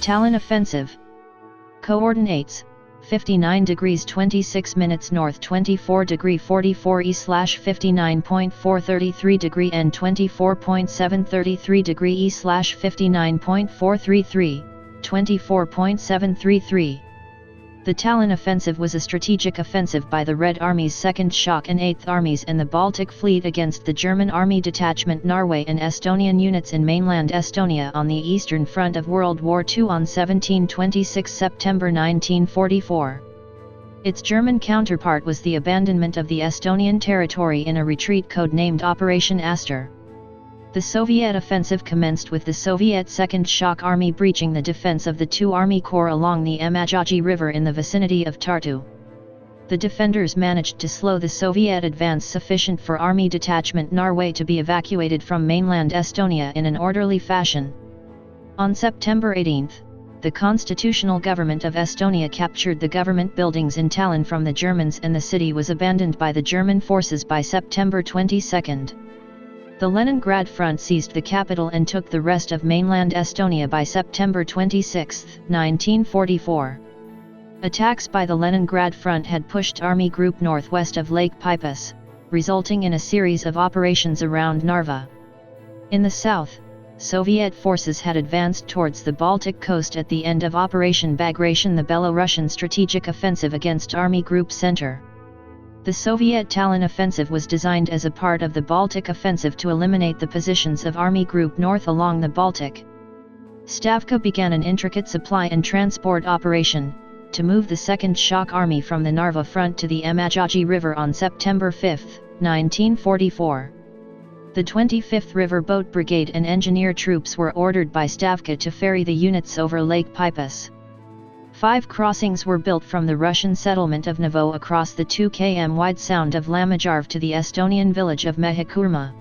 Talon offensive. Coordinates: 59 degrees 26 minutes north, 24 degree 44 E/59.433 degree N, 24.733 degree E/59.433, 24.733. The Talon offensive was a strategic offensive by the Red Army's 2nd Shock and 8th Armies and the Baltic Fleet against the German Army Detachment Norway and Estonian units in mainland Estonia on the eastern front of World War II on 17-26 September 1944. Its German counterpart was the abandonment of the Estonian territory in a retreat codenamed Operation Aster. The Soviet offensive commenced with the Soviet 2nd Shock Army breaching the defense of the two Army Corps along the Evacuation River in the vicinity of Tartu. The defenders managed to slow the Soviet advance sufficient for Army Detachment Norway to be evacuated from mainland Estonia in an orderly fashion. On September 18, the constitutional government of Estonia captured the government buildings in Tallinn from the Germans and the city was abandoned by the German forces by September 22. The Leningrad front seized the capital and took the rest of mainland Estonia by September 26, 1944. Attacks by the Leningrad front had pushed Army Group northwest of Lake Peipus, resulting in a series of operations around Narva. In the south, Soviet forces had advanced towards the Baltic coast at the end of Operation Bagration, the Belarusian strategic offensive against Army Group Center. The Soviet Talon offensive was designed as a part of the Baltic offensive to eliminate the positions of Army Group North along the Baltic. Stavka began an intricate supply and transport operation to move the 2nd Shock Army from the Narva front to the Evacuation River on September 5, 1944. The 25th River Boat Brigade and engineer troops were ordered by Stavka to ferry the units over Lake Peipus. 5 crossings were built from the Russian settlement of Novo across the 2 km wide sound of Lamajarv to the Estonian village of Mehikurma.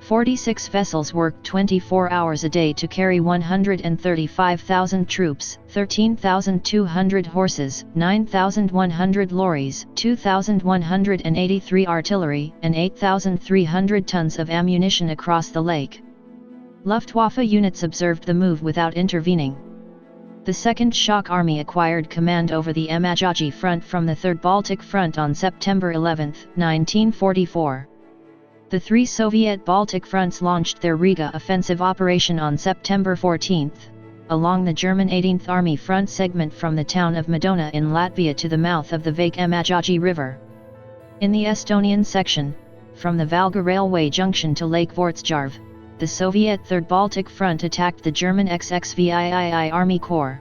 46 vessels worked 24 hours a day to carry 135,000 troops, 13,200 horses, 9,100 lorries, 2,183 artillery, and 8,300 tons of ammunition across the lake. Luftwaffe units observed the move without intervening. The 2nd Shock Army acquired command over the Evacuation front from the 3rd Baltic Front on September 11, 1944. The 3 Soviet Baltic fronts launched their Riga offensive operation on September 14, along the German 18th Army front segment from the town of Madona in Latvia to the mouth of the Vake Evacuation River. In the Estonian section, from the Valga railway junction to Lake Vortsjarv, the Soviet 3rd Baltic Front attacked the German XXVIII Army Corps.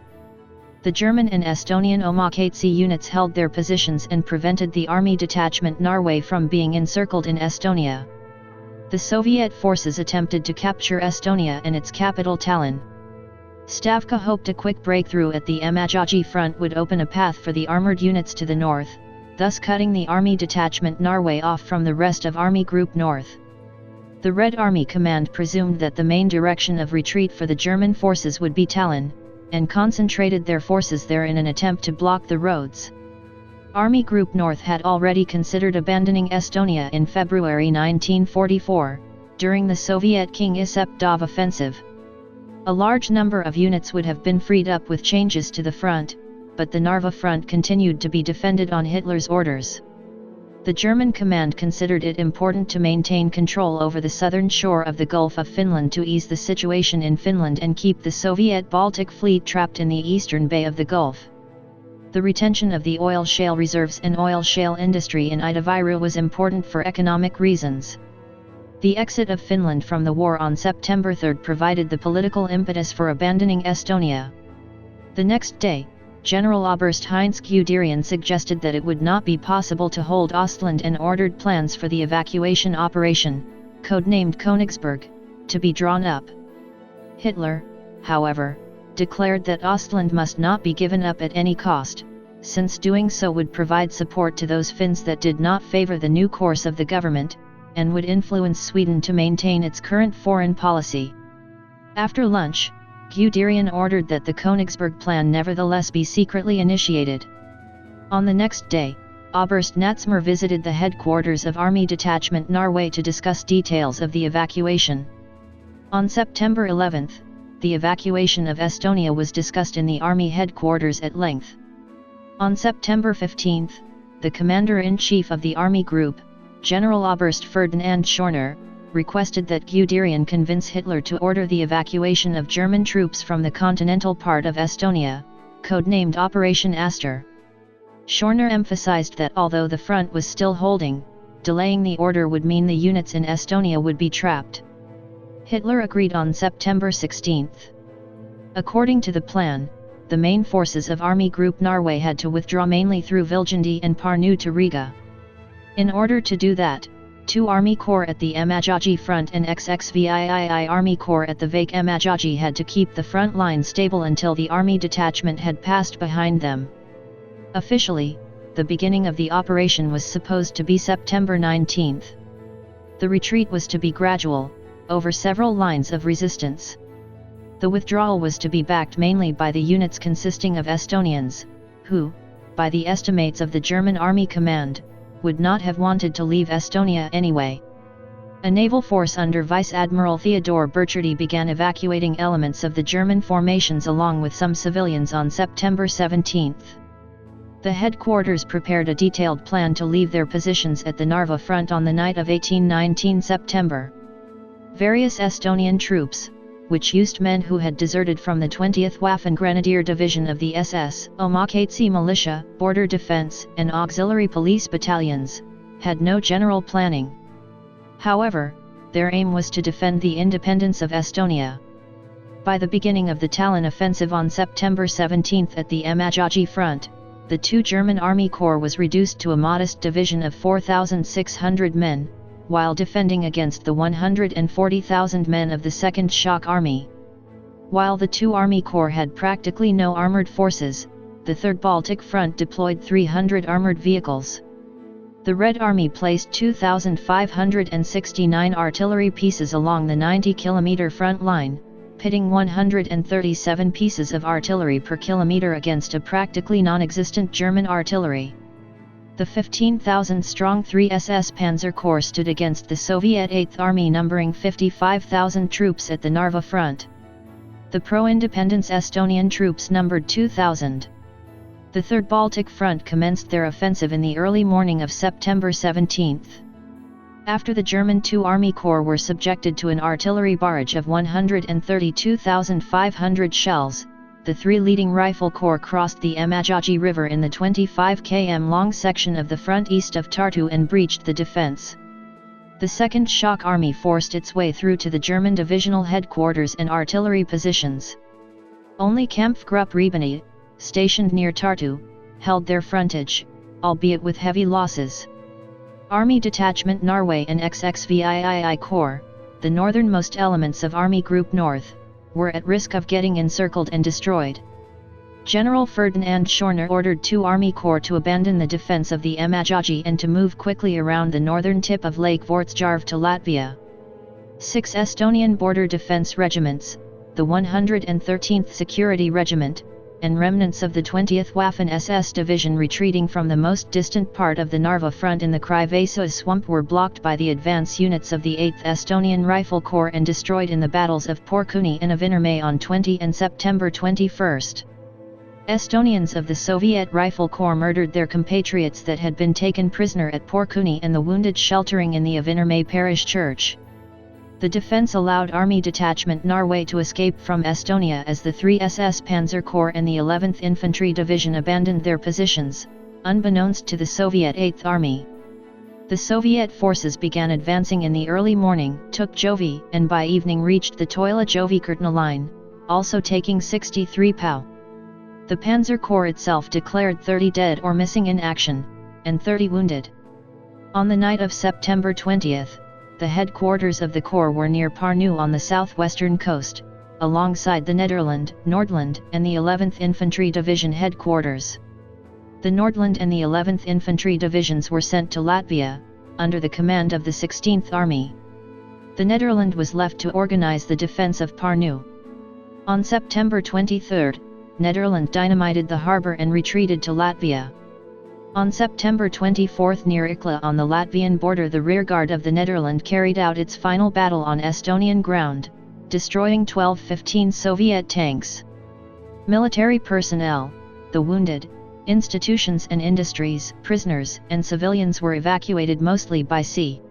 The German and Estonian Allocating units held their positions and prevented the Army Detachment Norway from being encircled in Estonia. The Soviet forces attempted to capture Estonia and its capital Tallinn. Stavka hoped a quick breakthrough at the Evacuation front would open a path for the armored units to the north, thus cutting the Army Detachment Norway off from the rest of Army Group North. The Red Army Command presumed that the main direction of retreat for the German forces would be Tallinn, and concentrated their forces there in an attempt to block the roads. Army Group North had already considered abandoning Estonia in February 1944, during the Soviet King Isep Dov offensive. A large number of units would have been freed up with changes to the front, but the Narva front continued to be defended on Hitler's orders. The German command considered it important to maintain control over the southern shore of the Gulf of Finland to ease the situation in Finland and keep the Soviet Baltic Fleet trapped in the eastern bay of the Gulf. The retention of the oil shale reserves and oil shale industry in Itäviru was important for economic reasons. The exit of Finland from the war on September 3 provided the political impetus for abandoning Estonia. The next day, General Oberst Heinz Guderian suggested that it would not be possible to hold Ostland and ordered plans for the evacuation operation, codenamed Königsberg, to be drawn up. Hitler, however, declared that Ostland must not be given up at any cost, since doing so would provide support to those Finns that did not favor the new course of the government, and would influence Sweden to maintain its current foreign policy. After lunch, Guderian ordered that the Königsberg plan nevertheless be secretly initiated. On the next day, Oberst Natzmer visited the headquarters of Army Detachment Norway to discuss details of the evacuation. On September 11, the evacuation of Estonia was discussed in the army headquarters at length. On September 15, the commander-in-chief of the army group, General Oberst Ferdinand Schorner, requested that Guderian convince Hitler to order the evacuation of German troops from the continental part of Estonia, codenamed Operation Aster. Schorner emphasized that although the front was still holding, delaying the order would mean the units in Estonia would be trapped. Hitler agreed on September 16. According to the plan, the main forces of Army Group Norway had to withdraw mainly through Viljandi and Pärnu to Riga. In order to do that, 2 Army Corps at the Emajõgi front and XXVII Army Corps at the Vake Emajõgi had to keep the front line stable until the army detachment had passed behind them. Officially, the beginning of the operation was supposed to be September 19. The retreat was to be gradual, over several lines of resistance. The withdrawal was to be backed mainly by the units consisting of Estonians, who, by the estimates of the German Army Command, would not have wanted to leave Estonia anyway. A naval force under Vice Admiral Theodore Burchardi began evacuating elements of the German formations along with some civilians on September 17. The headquarters prepared a detailed plan to leave their positions at the Narva front on the night of 18-19 September. Various Estonian troops, which used men who had deserted from the 20th Waffen Grenadier Division of the SS, Omakaitse Militia, Border Defense, and Auxiliary Police battalions, had no general planning. However, their aim was to defend the independence of Estonia. By the beginning of the Talon offensive on September 17 at the Emajõgi front, the 2 German Army Corps was reduced to a modest division of 4,600 men, while defending against the 140,000 men of the 2nd Shock Army. While the 2 Army Corps had practically no armored forces, the 3rd Baltic Front deployed 300 armored vehicles. The Red Army placed 2,569 artillery pieces along the 90-kilometer front line, pitting 137 pieces of artillery per kilometer against a practically non-existent German artillery. The 15,000-strong 3 SS Panzer Corps stood against the Soviet 8th Army numbering 55,000 troops at the Narva front. The pro-independence Estonian troops numbered 2,000. The 3rd Baltic Front commenced their offensive in the early morning of September 17. After the German 2 Army Corps were subjected to an artillery barrage of 132,500 shells, the 3 leading rifle corps crossed the Emajõgi River in the 25 km long section of the front east of Tartu and breached the defense. The 2nd Shock Army forced its way through to the German divisional headquarters and artillery positions. Only Kampfgruppe Rebeni, stationed near Tartu, held their frontage, albeit with heavy losses. Army Detachment Norway and XXVII Corps, the northernmost elements of Army Group North, were at risk of getting encircled and destroyed. General Ferdinand Schorner ordered 2 Army Corps to abandon the defense of the Emajõgi and to move quickly around the northern tip of Lake Vortsjarv to Latvia. 6 Estonian border defense regiments, the 113th Security Regiment, and remnants of the 20th Waffen SS Division retreating from the most distant part of the Narva front in the Krivõi swamp were blocked by the advance units of the 8th Estonian Rifle Corps and destroyed in the battles of Porkuni and Avinurme on 20 and September 21. Estonians of the Soviet Rifle Corps murdered their compatriots that had been taken prisoner at Porkuni and the wounded sheltering in the Avinurme parish church. The defense allowed Army Detachment Norway to escape from Estonia as the 3 SS Panzer Corps and the 11th Infantry Division abandoned their positions, unbeknownst to the Soviet 8th Army. The Soviet forces began advancing in the early morning, took Jovi, and by evening reached the Toila-Jovikurtna line, also taking 63 POW. The Panzer Corps itself declared 30 dead or missing in action, and 30 wounded. On the night of September 20, the headquarters of the Corps were near Pärnu on the southwestern coast, alongside the Nordland and the 11th Infantry Division headquarters. The Nordland and the 11th Infantry Divisions were sent to Latvia, under the command of the 16th Army. The Nederland was left to organize the defense of Pärnu. On September 23, Nederland dynamited the harbor and retreated to Latvia. On September 24 near Ikla on the Latvian border the rearguard of the Nederland carried out its final battle on Estonian ground, destroying 12-15 Soviet tanks. Military personnel, the wounded, institutions and industries, prisoners and civilians were evacuated mostly by sea.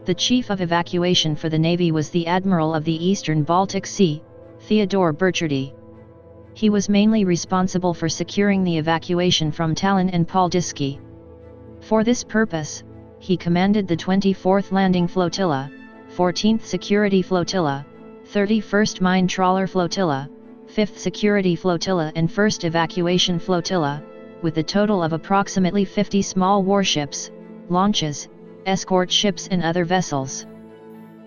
The chief of evacuation for the Navy was the Admiral of the Eastern Baltic Sea, Theodore Burchardy. He was mainly responsible for securing the evacuation from Tallinn and Paldiski. For this purpose, he commanded the 24th Landing Flotilla, 14th Security Flotilla, 31st Mine Trawler Flotilla, 5th Security Flotilla and 1st Evacuation Flotilla, with a total of approximately 50 small warships, launches, escort ships and other vessels.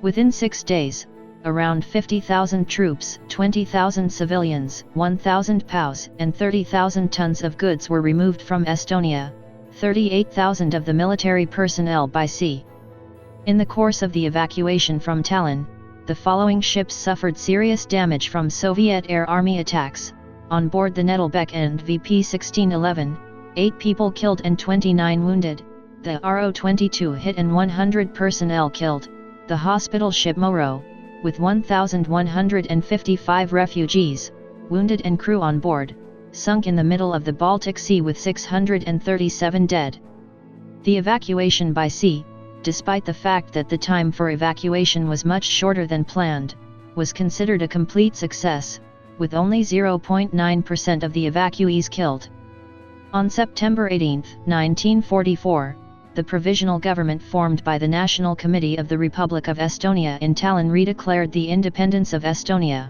Within 6 days, around 50,000 troops, 20,000 civilians, 1,000 POWs and 30,000 tons of goods were removed from Estonia, 38,000 of the military personnel by sea. In the course of the evacuation from Tallinn, the following ships suffered serious damage from Soviet Air Army attacks. On board the Nedelbek and VP 1611, 8 people killed and 29 wounded, the RO-22 hit and 100 personnel killed, the hospital ship Moro, with 1,155 refugees, wounded and crew on board, sunk in the middle of the Baltic Sea with 637 dead. The evacuation by sea, despite the fact that the time for evacuation was much shorter than planned, was considered a complete success, with only 0.9% of the evacuees killed. On September 18, 1944, the provisional government formed by the National Committee of the Republic of Estonia in Tallinn redeclared the independence of Estonia.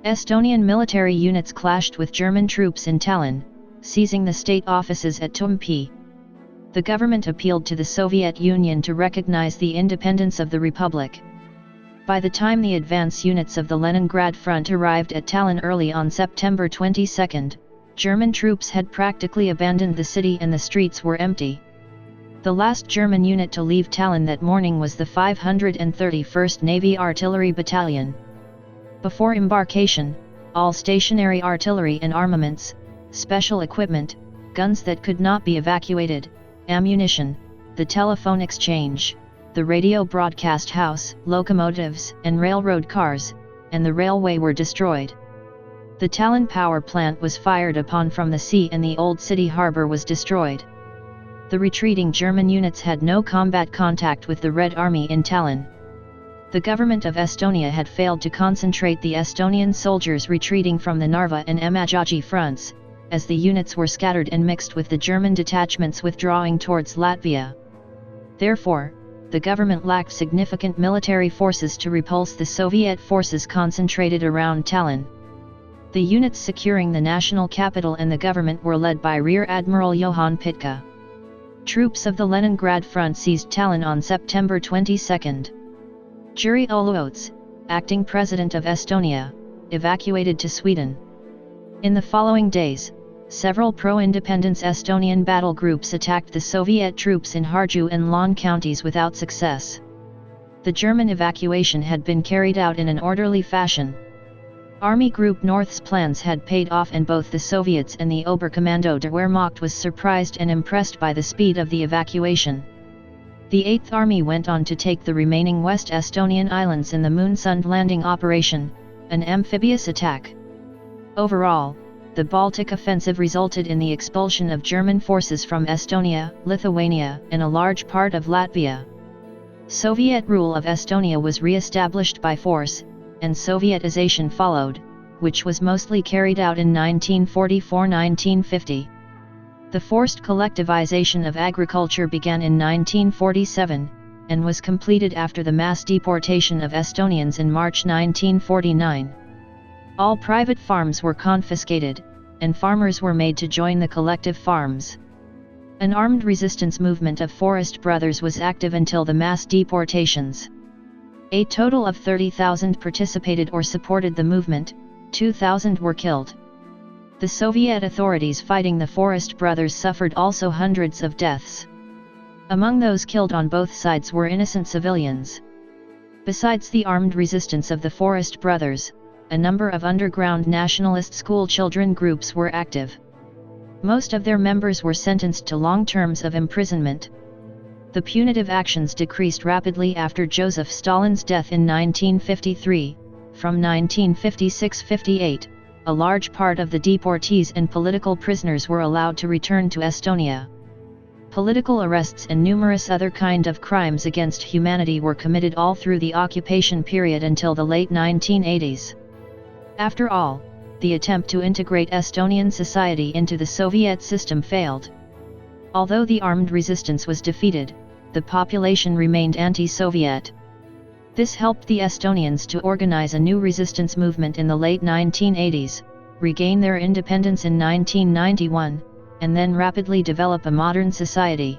Estonian military units clashed with German troops in Tallinn, seizing the state offices at Tumpi. The government appealed to the Soviet Union to recognize the independence of the Republic. By the time the advance units of the Leningrad Front arrived at Tallinn early on September 22, German troops had practically abandoned the city and the streets were empty. The last German unit to leave Tallinn that morning was the 531st Navy Artillery Battalion. Before embarkation, all stationary artillery and armaments, special equipment, guns that could not be evacuated, ammunition, the telephone exchange, the radio broadcast house, locomotives and railroad cars, and the railway were destroyed. The Tallinn power plant was fired upon from the sea and the old city harbour was destroyed. The retreating German units had no combat contact with the Red Army in Tallinn. The government of Estonia had failed to concentrate the Estonian soldiers retreating from the Narva and Emajõgi fronts, as the units were scattered and mixed with the German detachments withdrawing towards Latvia. Therefore, the government lacked significant military forces to repulse the Soviet forces concentrated around Tallinn. The units securing the national capital and the government were led by Rear Admiral Johan Pitka. Troops of the Leningrad Front seized Tallinn on September 22. Jüri Uluots, acting president of Estonia, evacuated to Sweden. In the following days, several pro-independence Estonian battle groups attacked the Soviet troops in Harju and Lon counties without success. The German evacuation had been carried out in an orderly fashion. Army Group North's plans had paid off and both the Soviets and the Oberkommando der Wehrmacht was surprised and impressed by the speed of the evacuation. The 8th Army went on to take the remaining West Estonian islands in the Moonsund landing operation, an amphibious attack. Overall, the Baltic offensive resulted in the expulsion of German forces from Estonia, Lithuania, and a large part of Latvia. Soviet rule of Estonia was re-established by force, and Sovietization followed, which was mostly carried out in 1944–1950. The forced collectivization of agriculture began in 1947, and was completed after the mass deportation of Estonians in March 1949. All private farms were confiscated, and farmers were made to join the collective farms. An armed resistance movement of forest brothers was active until the mass deportations. A total of 30,000 participated or supported the movement, 2,000 were killed. The Soviet authorities fighting the Forest Brothers suffered also hundreds of deaths. Among those killed on both sides were innocent civilians. Besides the armed resistance of the Forest Brothers, a number of underground nationalist school children groups were active. Most of their members were sentenced to long terms of imprisonment. The punitive actions decreased rapidly after Joseph Stalin's death in 1953, From 1956-58, a large part of the deportees and political prisoners were allowed to return to Estonia. Political arrests and numerous other kind of crimes against humanity were committed all through the occupation period until the late 1980s. After all, the attempt to integrate Estonian society into the Soviet system failed. Although the armed resistance was defeated, the population remained anti-Soviet. This helped the Estonians to organize a new resistance movement in the late 1980s, regain their independence in 1991, and then rapidly develop a modern society.